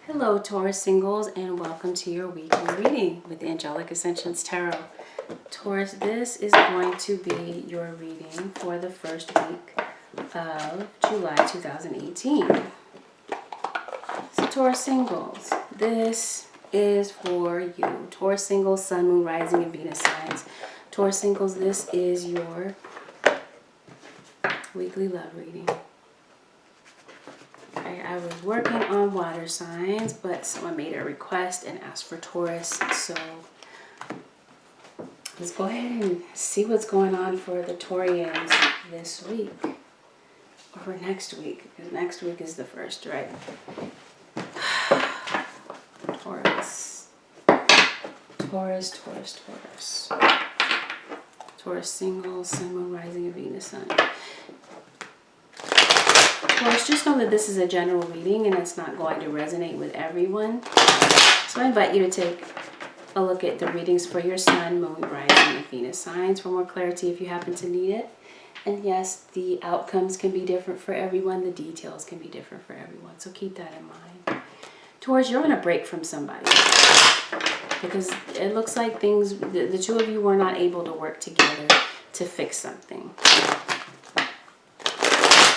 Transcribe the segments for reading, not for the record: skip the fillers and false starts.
Hello Taurus singles, and welcome to your weekly reading with Angelic Ascensions Tarot. Taurus, this is going to be your reading for the first week of July 2018. So Taurus singles, this is for you. Taurus singles, Sun, Moon, Rising, and Venus signs. Taurus singles, this is your weekly love reading. I was working on water signs, but someone made a request and asked for Taurus. So let's go ahead and see what's going on for the Taurians this week. Or for next week, because next week is the first, right? Taurus. Taurus, Taurus, Taurus. Taurus single, Sun, Moon, Rising, and Venus sun. Taurus, just know that this is a general reading and it's not going to resonate with everyone. So I invite you to take a look at the readings for your Sun, Moon, Rising, and Venus signs for more clarity if you happen to need it. And yes, the outcomes can be different for everyone. The details can be different for everyone. So keep that in mind. Taurus, you're on a break from somebody. Because it looks like the two of you were not able to work together to fix something.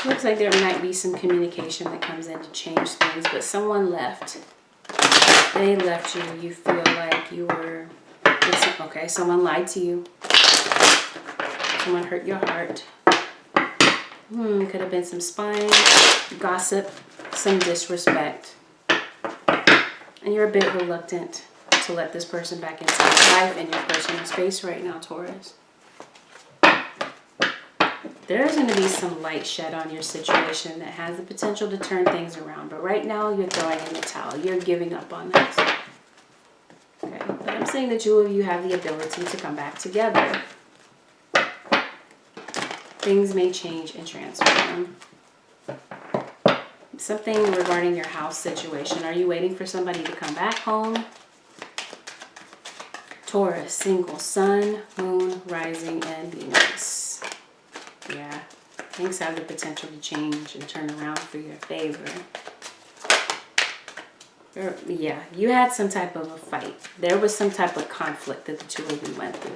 Looks like there might be some communication that comes in to change things, but someone left. They left you. You feel like you were... Okay, someone lied to you. Someone hurt your heart. Could have been some spying, gossip, some disrespect. And you're a bit reluctant to let this person back into your life and your personal space right now, Taurus. There's going to be some light shed on your situation that has the potential to turn things around. But right now, you're throwing in the towel. You're giving up on this. Okay, but I'm saying the two of you have the ability to come back together. Things may change and transform. Something regarding your house situation. Are you waiting for somebody to come back home? Taurus, single, Sun, Moon, Rising, and Venus. Yeah, things have the potential to change and turn around for your favor. Yeah, you had some type of a fight. There was some type of conflict that the two of you went through.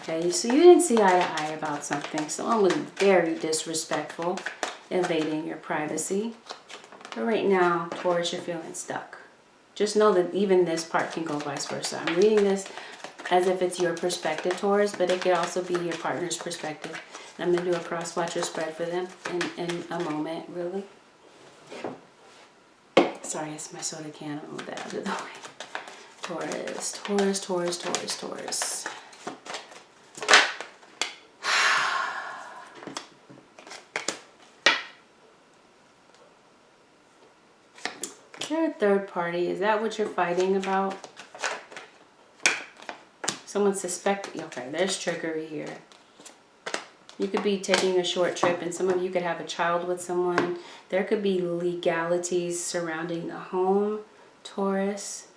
Okay, so you didn't see eye to eye about something. Someone was very disrespectful, invading your privacy. But right now, Taurus, you're feeling stuck. Just know that even this part can go vice versa. I'm reading this as if it's your perspective, Taurus, but it could also be your partner's perspective. I'm going to do a cross-watcher spread for them in a moment, really. Sorry, it's my soda can. I'll move that out of the way. Taurus, Taurus, Taurus, Taurus, Taurus. Is there a third party? Is that what you're fighting about? Someone suspecting. Okay, there's trickery here. You could be taking a short trip and some of you could have a child with someone. There could be legalities surrounding the home, Taurus.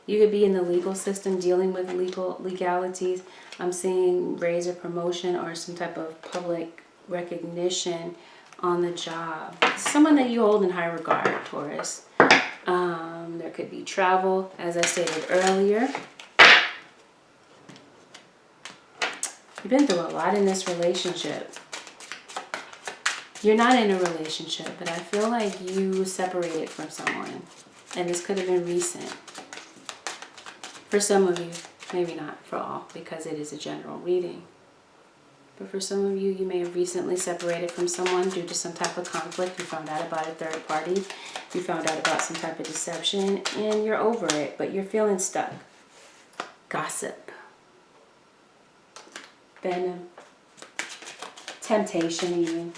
You could be in the legal system dealing with legalities. I'm seeing raise or promotion or some type of public recognition on the job. Someone that you hold in high regard, Taurus. There could be travel, as I stated earlier. You've been through a lot in this relationship. You're not in a relationship, but I feel like you separated from someone. And this could have been recent. For some of you, maybe not for all, because it is a general reading. But for some of you, you may have recently separated from someone due to some type of conflict. You found out about a third party. You found out about some type of deception, and you're over it, but you're feeling stuck. Gossip. Venom, temptation even.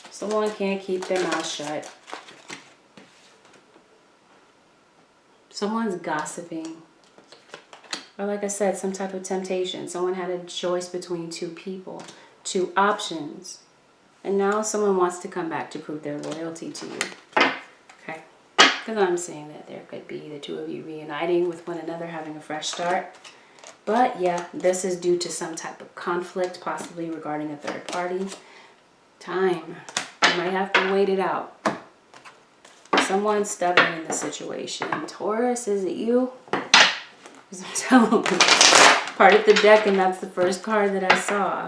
Someone can't keep their mouth shut. Someone's gossiping. Or like I said, some type of temptation. Someone had a choice between two people, two options. And now someone wants to come back to prove their loyalty to you. Okay? Because I'm saying that there could be the two of you reuniting with one another, having a fresh start. But yeah, this is due to some type of conflict, possibly regarding a third party. Time. You might have to wait it out. Someone's stubborn in the situation. Taurus, is it you? Because I'm telling you, part of the deck, and that's the first card that I saw.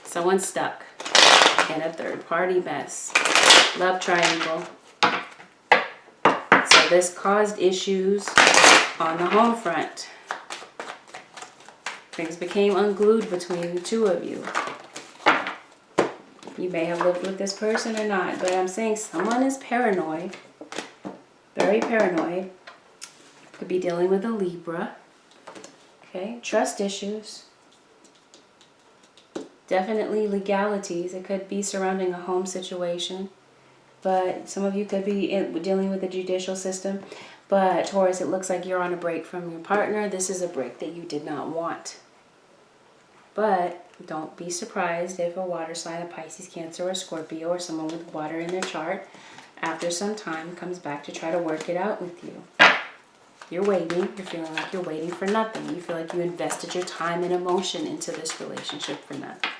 Someone's stuck in a third-party mess. Love triangle. So this caused issues on the home front. Things became unglued between the two of you. You may have lived with this person or not, but I'm saying someone is paranoid. Very paranoid. Could be dealing with a Libra. Okay, trust issues. Definitely legalities. It could be surrounding a home situation. But some of you could be dealing with the judicial system. But Taurus, it looks like you're on a break from your partner. This is a break that you did not want. But don't be surprised if a water sign, a Pisces, Cancer, or Scorpio, or someone with water in their chart, after some time comes back to try to work it out with you. You're waiting. You're feeling like you're waiting for nothing. You feel like you invested your time and emotion into this relationship for nothing.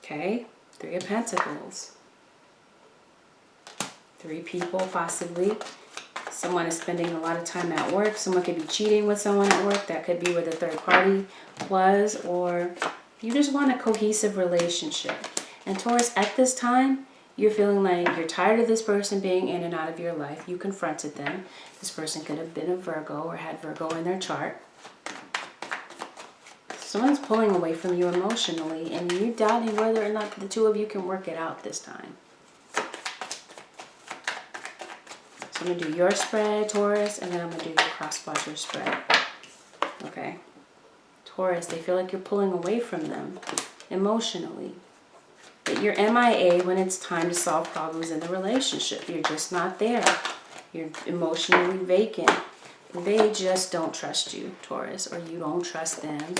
Okay? 3 of Pentacles. 3 people, possibly. Someone is spending a lot of time at work. Someone could be cheating with someone at work. That could be where the third party was. Or you just want a cohesive relationship. And Taurus, at this time, you're feeling like you're tired of this person being in and out of your life. You confronted them. This person could have been a Virgo or had Virgo in their chart. Someone's pulling away from you emotionally, and you're doubting whether or not the two of you can work it out this time. So I'm going to do your spread, Taurus, and then I'm going to do your cross-watcher spread. Okay. Taurus, they feel like you're pulling away from them emotionally. That you're MIA when it's time to solve problems in the relationship. You're just not there. You're emotionally vacant. They just don't trust you, Taurus, or you don't trust them.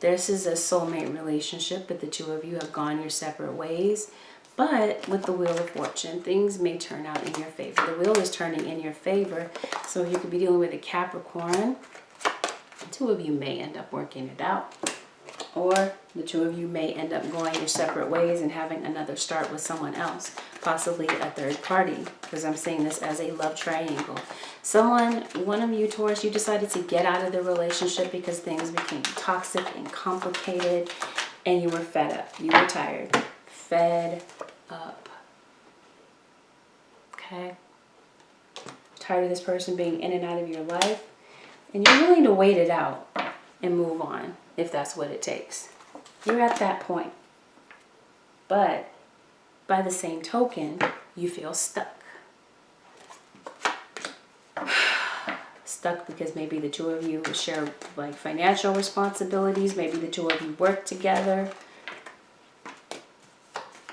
This is a soulmate relationship, but the two of you have gone your separate ways. But with the Wheel of Fortune, things may turn out in your favor. The wheel is turning in your favor. So you could be dealing with a Capricorn. The two of you may end up working it out. Or the two of you may end up going your separate ways and having another start with someone else. Possibly a third party. Because I'm seeing this as a love triangle. One of you, Taurus, you decided to get out of the relationship because things became toxic and complicated. And you were fed up. You were tired. Fed up. Okay? Tired of this person being in and out of your life. And you're willing to wait it out and move on if that's what it takes. You're at that point. But by the same token, you feel stuck. Stuck because maybe the two of you share like financial responsibilities. Maybe the two of you work together.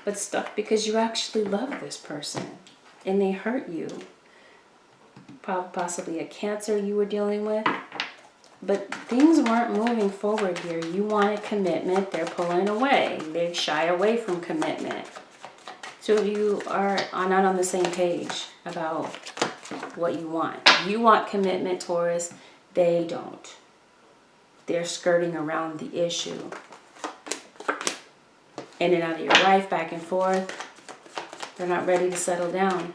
But stuck because you actually love this person and they hurt you. Possibly a Cancer you were dealing with. But things weren't moving forward here. You wanted commitment. They're pulling away. They shy away from commitment. So you are not on the same page about what you want. You want commitment, Taurus. They don't. They're skirting around the issue. In and out of your life, back and forth. They're not ready to settle down.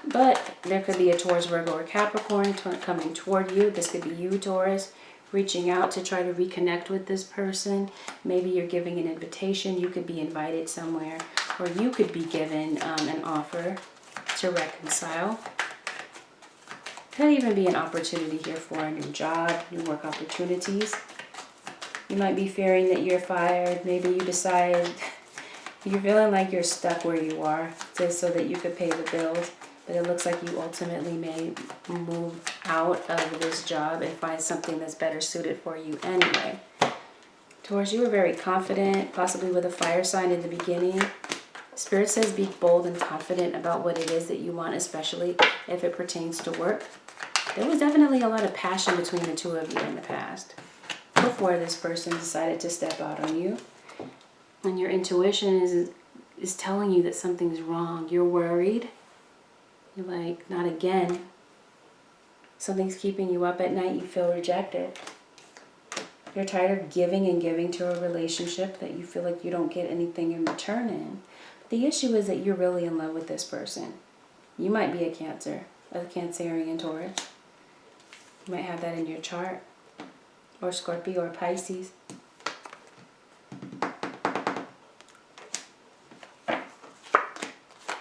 But there could be a Taurus, Virgo, or Capricorn coming toward you. This could be you, Taurus, reaching out to try to reconnect with this person. Maybe you're giving an invitation. You could be invited somewhere. Or you could be given an offer to reconcile. Could even be an opportunity here for a new job, new work opportunities. You might be fearing that you're fired. Maybe you decide you're feeling like you're stuck where you are just so that you could pay the bills. But it looks like you ultimately may move out of this job and find something that's better suited for you anyway. Taurus, you were very confident, possibly with a fire sign in the beginning. Spirit says be bold and confident about what it is that you want, especially if it pertains to work. There was definitely a lot of passion between the two of you in the past before this person decided to step out on you. And your intuition is telling you that something's wrong. You're worried. You're like, not again. Something's keeping you up at night. You feel rejected. You're tired of giving and giving to a relationship that you feel like you don't get anything in return in. The issue is that you're really in love with this person. You might be a Cancerian Taurus. You might have that in your chart. Or Scorpio or Pisces.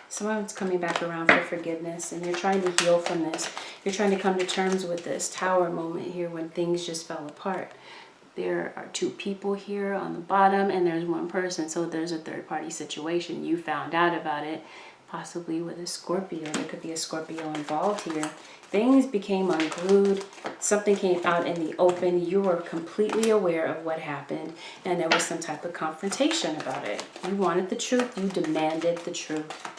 Someone's coming back around for forgiveness, and you're trying to heal from this. You're trying to come to terms with this Tower moment here when things just fell apart. There are two people here on the bottom, and there's one person. So there's a third-party situation. You found out about it, possibly with a Scorpio. There could be a Scorpio involved here. Things became unglued. Something came out in the open. You were completely aware of what happened, and there was some type of confrontation about it. You wanted the truth. You demanded the truth.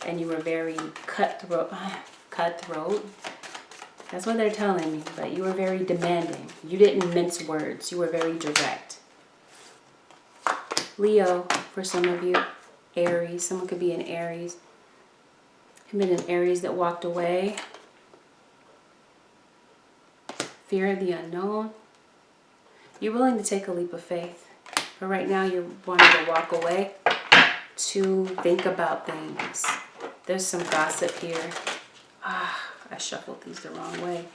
And you were very cutthroat. That's what they're telling me. But you were very demanding. You didn't mince words. You were very direct. Leo, for some of you. Aries. Someone could be an Aries. Could be an Aries that walked away. Fear of the unknown. You're willing to take a leap of faith. But right now you're wanting to walk away to think about things. There's some gossip here. I shuffled these the wrong way.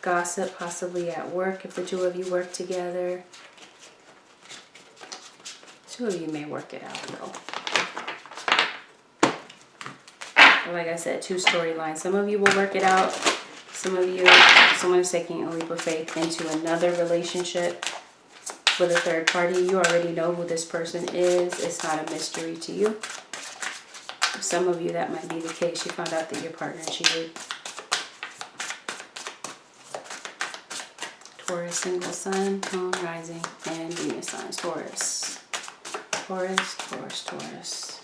Gossip possibly at work if the two of you work together. Two of you may work it out though. Like I said, two storylines. Some of you will work it out. Some of you, someone is taking a leap of faith into another relationship with a third party. You already know who this person is. It's not a mystery to you. For some of you, that might be the case. You found out that your partner cheated. Taurus, single sun, moon, rising, and Venus signs. Taurus. Taurus, Taurus, Taurus.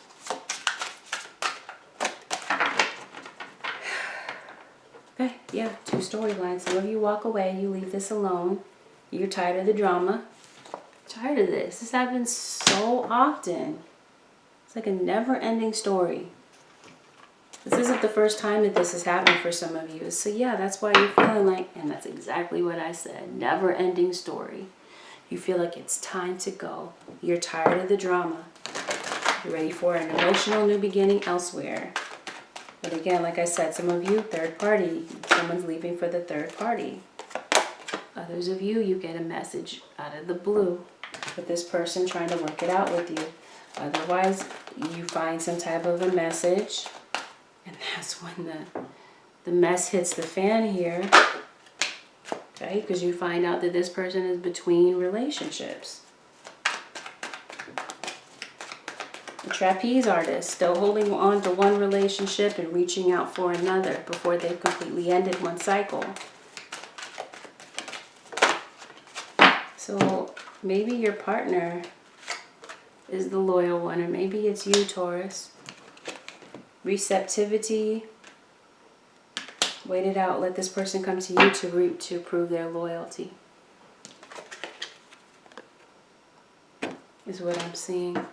Okay, yeah, two storylines. Some of you walk away. You leave this alone. You're tired of the drama. Tired of this. This happens so often. It's like a never-ending story. This isn't the first time that this has happened for some of you. So yeah, that's why you're feeling like, and that's exactly what I said, never-ending story. You feel like it's time to go. You're tired of the drama. You're ready for an emotional new beginning elsewhere. But again, like I said, some of you, third party. Someone's leaving for the third party. Others of you, you get a message out of the blue with this person trying to work it out with you. Otherwise, you find some type of a message. And that's when the mess hits the fan here. Okay, because you find out that this person is between relationships. The trapeze artist, still holding on to one relationship and reaching out for another before they've completely ended one cycle. So maybe your partner is the loyal one, or maybe it's you, Taurus. Receptivity. Wait it out. Let this person come to you to prove their loyalty. Is what I'm seeing.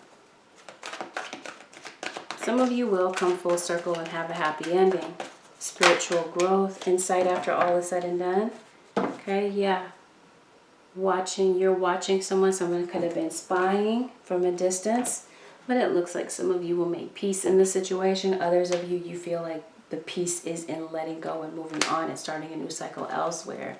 Some of you will come full circle and have a happy ending. Spiritual growth, insight after all is said and done. Okay, yeah. You're watching someone. Someone could have been spying from a distance. But it looks like some of you will make peace in the situation. Others of you, you feel like the peace is in letting go and moving on and starting a new cycle elsewhere.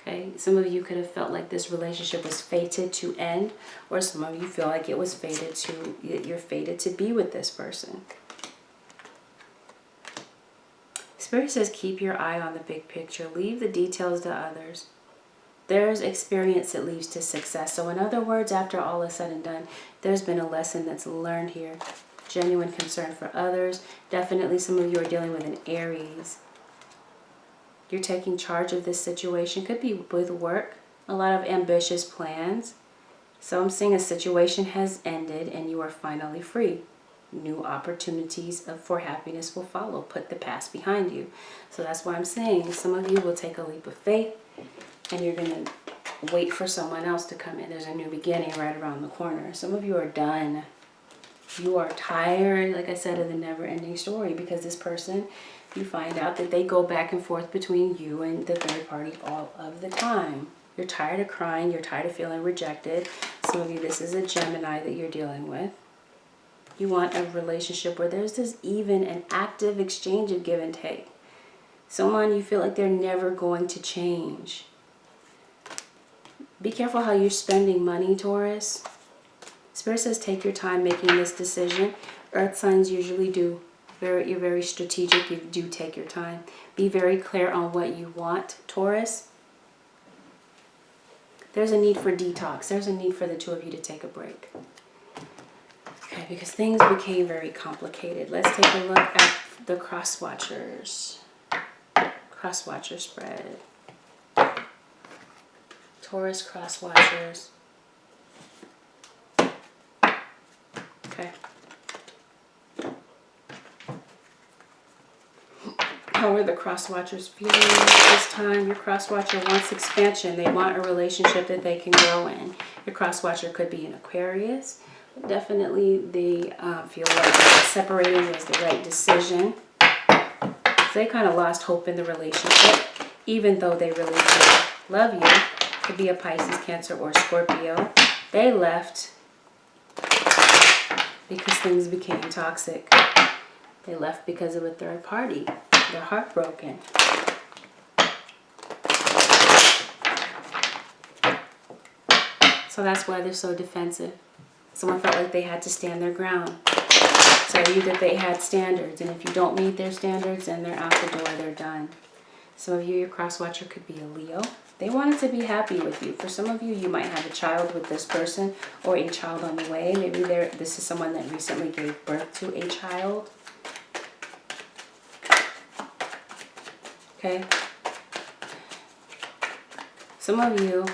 Okay, some of you could have felt like this relationship was fated to end, or some of you feel like it was fated to, you're fated to be with this person. Spirit says keep your eye on the big picture. Leave the details to others. There's experience that leads to success. So in other words, after all is said and done, there's been a lesson that's learned here. Genuine concern for others. Definitely some of you are dealing with an Aries. You're taking charge of this situation. Could be with work. A lot of ambitious plans. So I'm seeing a situation has ended and you are finally free. New opportunities for happiness will follow. Put the past behind you. So that's why I'm saying some of you will take a leap of faith. And you're going to wait for someone else to come in. There's a new beginning right around the corner. Some of you are done. You are tired, like I said, of the never-ending story. Because this person, you find out that they go back and forth between you and the third party all of the time. You're tired of crying. You're tired of feeling rejected. Some of you, this is a Gemini that you're dealing with. You want a relationship where there's this even and active exchange of give and take. Someone you feel like they're never going to change. Be careful how you're spending money, Taurus. Spirit says take your time making this decision. Earth signs usually do. You're very strategic. You do take your time. Be very clear on what you want, Taurus. There's a need for detox. There's a need for the two of you to take a break. Okay, because things became very complicated. Let's take a look at the cross watchers. Cross watcher spread. Taurus cross watchers. Okay. How are the cross watchers feeling this time? Your cross watcher wants expansion. They want a relationship that they can grow in. Your cross watcher could be an Aquarius. Definitely they feel like separating was the right decision. They kind of lost hope in the relationship, even though they really do love you. Could be a Pisces, Cancer, or Scorpio. They left because things became toxic. They left because of a third party. They're heartbroken. So that's why they're so defensive. Someone felt like they had to stand their ground. Tell you that they had standards, and if you don't meet their standards, then they're out the door, they're done. Some of you, your cross watcher could be a Leo. They wanted to be happy with you. For some of you, you might have a child with this person or a child on the way. Maybe this is someone that recently gave birth to a child. Okay? Some of you,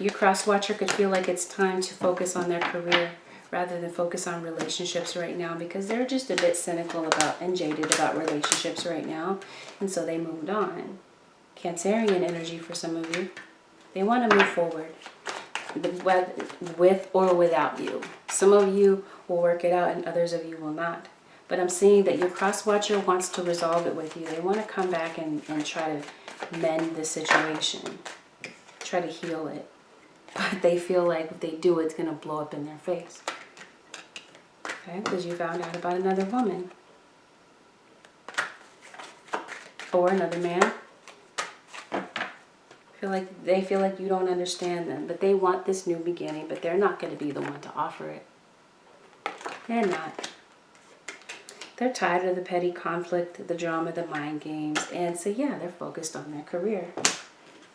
your cross watcher could feel like it's time to focus on their career rather than focus on relationships right now, because they're just a bit cynical about and jaded about relationships right now, and so they moved on. Cancerian energy for some of you. They want to move forward with or without you. Some of you will work it out and others of you will not. But I'm seeing that your cross watcher wants to resolve it with you. They want to come back and try to mend the situation, try to heal it. But they feel like if they do, it's going to blow up in their face. Okay, because you found out about another woman. Or another man. They feel like you don't understand them. But they want this new beginning. But they're not going to be the one to offer it. They're not. They're tired of the petty conflict, the drama, the mind games. And so yeah, they're focused on their career.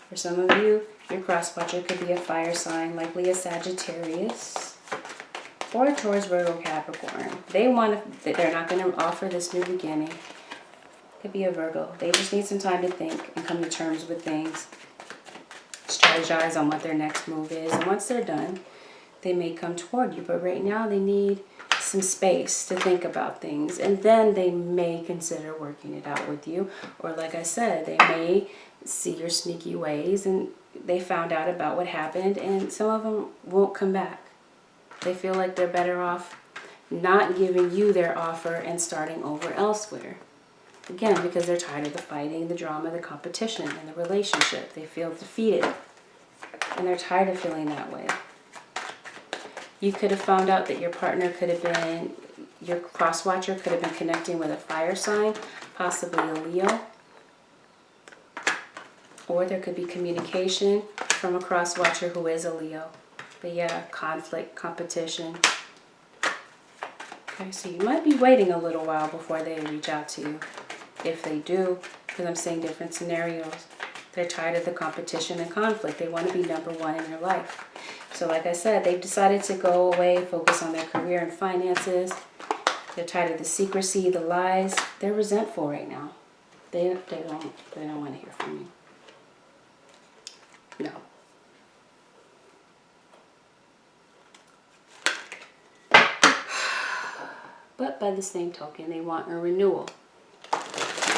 For some of you, your cross watcher could be a fire sign, likely a Sagittarius. Or a Taurus, Virgo, Capricorn. They're not going to offer this new beginning. Could be a Virgo. They just need some time to think and come to terms with things. Strategize on what their next move is. And once they're done, they may come toward you. But right now, they need some space to think about things. And then they may consider working it out with you. Or like I said, they may see your sneaky ways and they found out about what happened. And some of them won't come back. They feel like they're better off not giving you their offer and starting over elsewhere. Again, because they're tired of the fighting, the drama, the competition, and the relationship. They feel defeated. And they're tired of feeling that way. You could have found out that your partner could have been, your cross watcher could have been connecting with a fire sign, possibly a Leo. Or there could be communication from a cross watcher who is a Leo. But yeah, conflict, competition. Okay, so you might be waiting a little while before they reach out to you. If they do, because I'm seeing different scenarios. They're tired of the competition and conflict. They want to be number one in your life. So like I said, they've decided to go away, focus on their career and finances. They're tired of the secrecy, the lies. They're resentful right now. They don't want to hear from you. No. But by the same token, they want a renewal.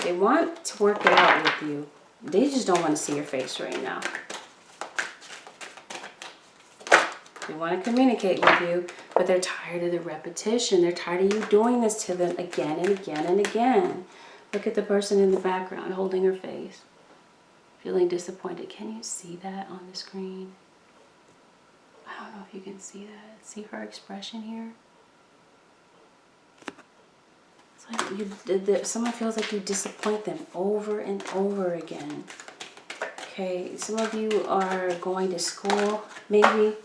They want to work it out with you. They just don't want to see your face right now. They want to communicate with you, but they're tired of the repetition. They're tired of you doing this to them again and again and again. Look at the person in the background holding her face. Feeling disappointed. Can you see that on the screen? I don't know if you can see that. See her expression here? It's like someone feels like you disappoint them over and over again. Okay, some of you are going to school, maybe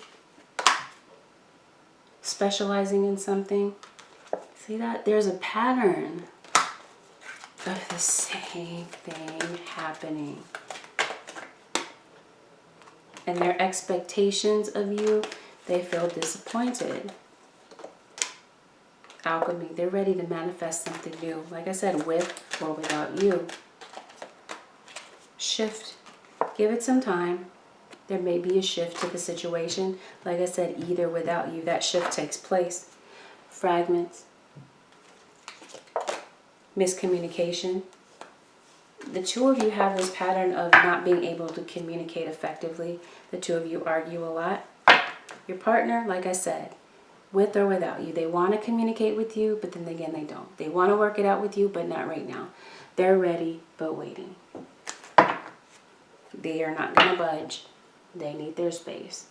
specializing in something. See that? There's a pattern of the same thing happening. And their expectations of you, they feel disappointed. Alchemy, they're ready to manifest something new. Like I said, with or without you. Shift. Give it some time. There may be a shift to the situation. Like I said, either without you, that shift takes place. Fragments. Miscommunication. The two of you have this pattern of not being able to communicate effectively. The two of you argue a lot. Your partner, like I said, with or without you, they want to communicate with you, but then again, they don't. They want to work it out with you, but not right now. They're ready, but waiting. They are not going to budge. They need their space.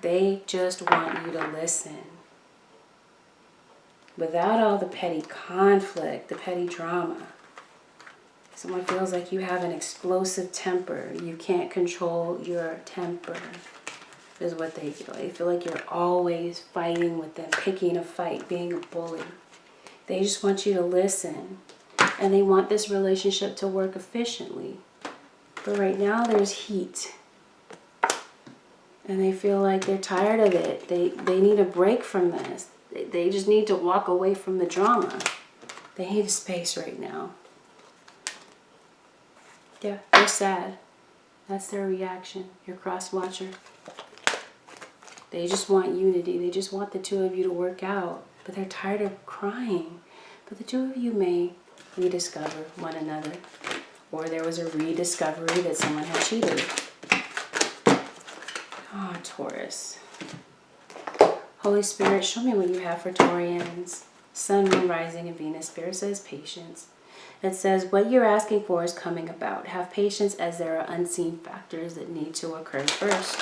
They just want you to listen. Without all the petty conflict, the petty drama. Someone feels like you have an explosive temper. You can't control your temper, is what they feel. They feel like you're always fighting with them, picking a fight, being a bully. They just want you to listen. And they want this relationship to work efficiently. But right now there's heat. And they feel like they're tired of it. They need a break from this. They just need to walk away from the drama. They need a space right now. Yeah, they're sad. That's their reaction. Your cross watcher. They just want unity. They just want the two of you to work out. But they're tired of crying. But the two of you may rediscover one another. Or there was a rediscovery that someone had cheated. Oh, Taurus. Holy Spirit, show me what you have for Taurians. Sun, Moon, Rising, and Venus. Spirit says patience. It says, what you're asking for is coming about. Have patience as there are unseen factors that need to occur first.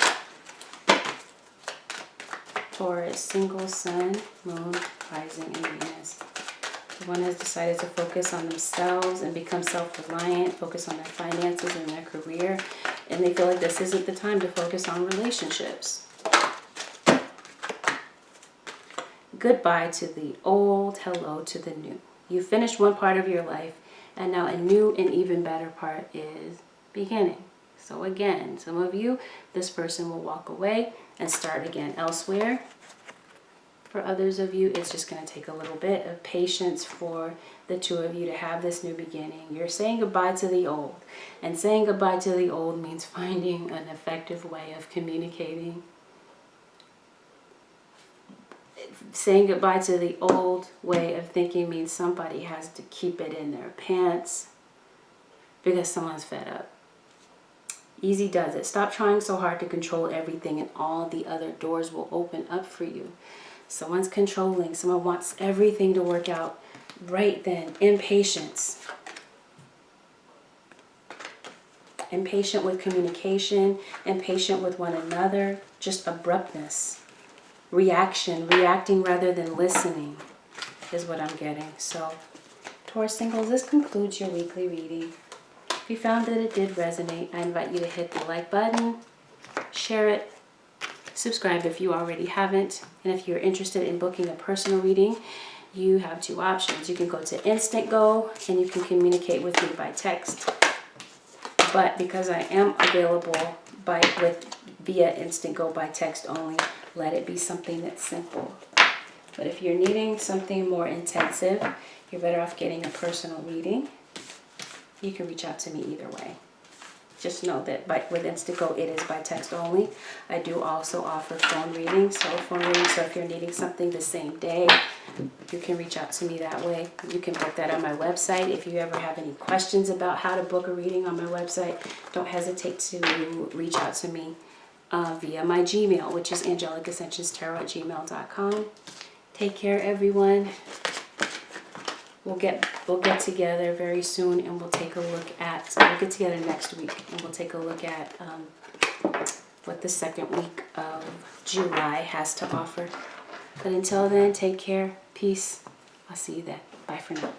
Taurus, single Sun, Moon, Rising, and Venus. The one has decided to focus on themselves and become self-reliant, focus on their finances and their career. And they feel like this isn't the time to focus on relationships. Goodbye to the old, hello to the new. You finished one part of your life, and now a new and even better part is beginning. So again, some of you, this person will walk away and start again elsewhere. For others of you, it's just going to take a little bit of patience for the two of you to have this new beginning. You're saying goodbye to the old. And saying goodbye to the old means finding an effective way of communicating. Saying goodbye to the old way of thinking means somebody has to keep it in their pants because someone's fed up. Easy does it. Stop trying so hard to control everything and all the other doors will open up for you. Someone's controlling. Someone wants everything to work out right then. Impatience. Impatient with communication. Impatient with one another. Just abruptness. Reaction. Reacting rather than listening is what I'm getting. So, Taurus singles, this concludes your weekly reading. If you found that it did resonate, I invite you to hit the like button, share it, subscribe if you already haven't. And if you're interested in booking a personal reading, you have two options. You can go to Instant Go and you can communicate with me by text. But because I am available via Instant Go by text only, let it be something that's simple. But if you're needing something more intensive, you're better off getting a personal reading. You can reach out to me either way. Just know that with Instant Go, it is by text only. I do also offer phone readings, cell phone readings. So if you're needing something the same day, you can reach out to me that way. You can book that on my website. If you ever have any questions about how to book a reading on my website, don't hesitate to reach out to me via my Gmail, which is angelicassentionstarot@gmail.com. Take care, everyone. We'll get together very soon, and we'll take a look at. We'll get together next week, and we'll take a look at what the second week of July has to offer. But until then, take care, peace. I'll see you then. Bye for now.